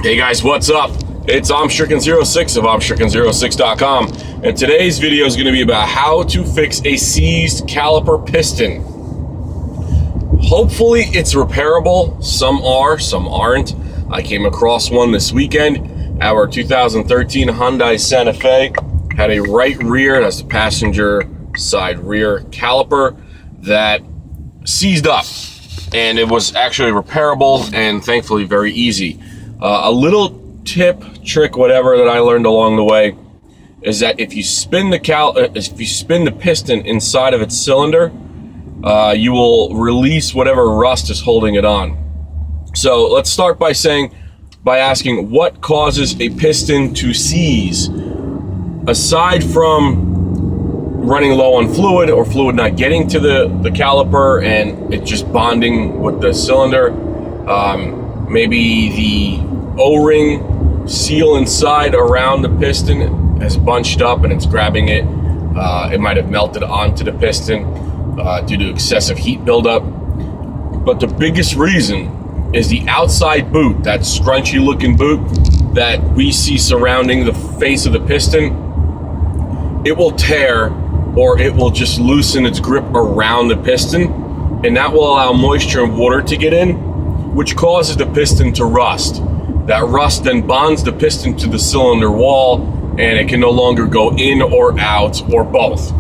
Hey guys, what's up? It's Stricken06 of Stricken06.com, and today's video is going to be about how to fix a seized caliper piston. Hopefully it's repairable. Some are, some aren't. I came across one this weekend. Our 2013 Hyundai Santa Fe had a right rear, that's the passenger side rear caliper, that seized up, and it was actually repairable and thankfully very easy. A little tip, trick, whatever that I learned along the way is that if you spin the piston inside of its cylinder, you will release whatever rust is holding it on. So let's start by asking what causes a piston to seize. Aside from running low on fluid or fluid not getting to the caliper and it just bonding with the cylinder, maybe the O-ring seal inside around the piston has bunched up and it's grabbing it. It might have melted onto the piston due to excessive heat buildup. But the biggest reason is the outside boot, that scrunchy looking boot that we see surrounding the face of the piston. It will tear, or it will just loosen its grip around the piston, and that will allow moisture and water to get in, which causes the piston to rust. That rust then bonds the piston to the cylinder wall, and it can no longer go in or out, or both.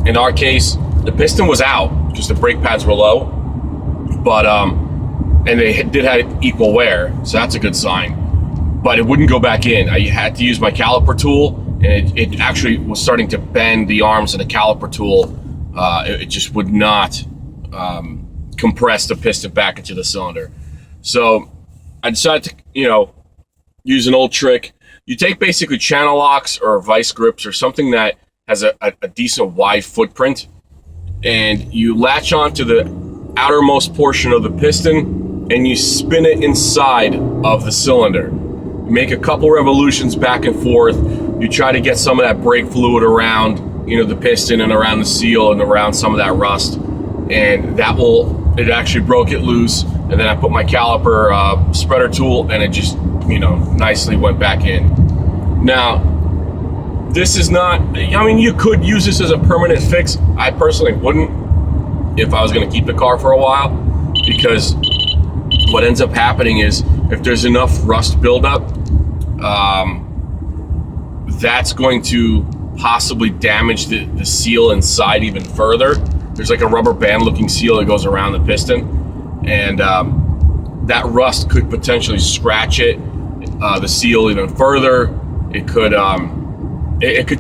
In our case, the piston was out because the brake pads were low, but and they did have equal wear, so that's a good sign. But it wouldn't go back in. I had to use my caliper tool, and it actually was starting to bend the arms of the caliper tool. It just would not compress the piston back into the cylinder. So I decided to, use an old trick. You take basically channel locks or vice grips or something that has a decent wide footprint, and you latch onto the outermost portion of the piston and you spin it inside of the cylinder. You make a couple revolutions back and forth. You try to get some of that brake fluid around, the piston and around the seal and around some of that rust, and it actually broke it loose. And then I put my caliper spreader tool, and it just, nicely went back in. Now, this is not, you could use this as a permanent fix. I personally wouldn't if I was going to keep the car for a while, because what ends up happening is if there's enough rust buildup, that's going to possibly damage the seal inside even further. There's like a rubber band looking seal that goes around the piston, and that rust could potentially scratch the seal even further. It could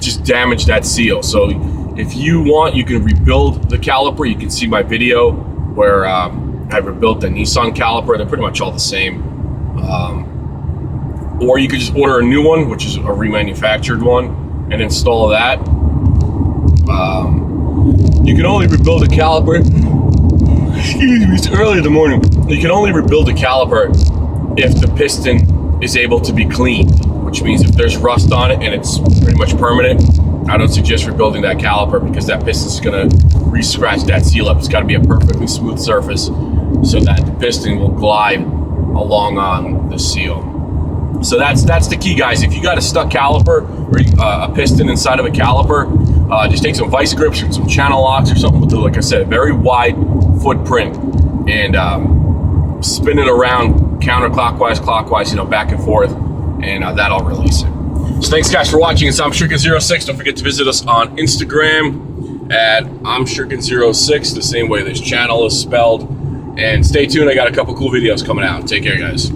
just damage that seal. So if you want, you can rebuild the caliper. You can see my video where I rebuilt the Nissan caliper. They're pretty much all the same. Or you could just order a new one, which is a remanufactured one, and install that. You can only rebuild a caliper. Excuse me, it's early in the morning. You can only rebuild a caliper if the piston is able to be cleaned, which means if there's rust on it and it's pretty much permanent, I don't suggest rebuilding that caliper, because that piston's gonna re-scratch that seal up. It's gotta be a perfectly smooth surface so that the piston will glide along on the seal. So that's the key, guys. If you got a stuck caliper or a piston inside of a caliper, just take some vice grips or some channel locks or something with, like I said, a very wide footprint, and spin it around counterclockwise, clockwise, back and forth, and that'll release it. So thanks, guys, for watching. It's Stricken06. Don't forget to visit us on Instagram at Stricken06, the same way this channel is spelled. And stay tuned. I got a couple cool videos coming out. Take care, guys.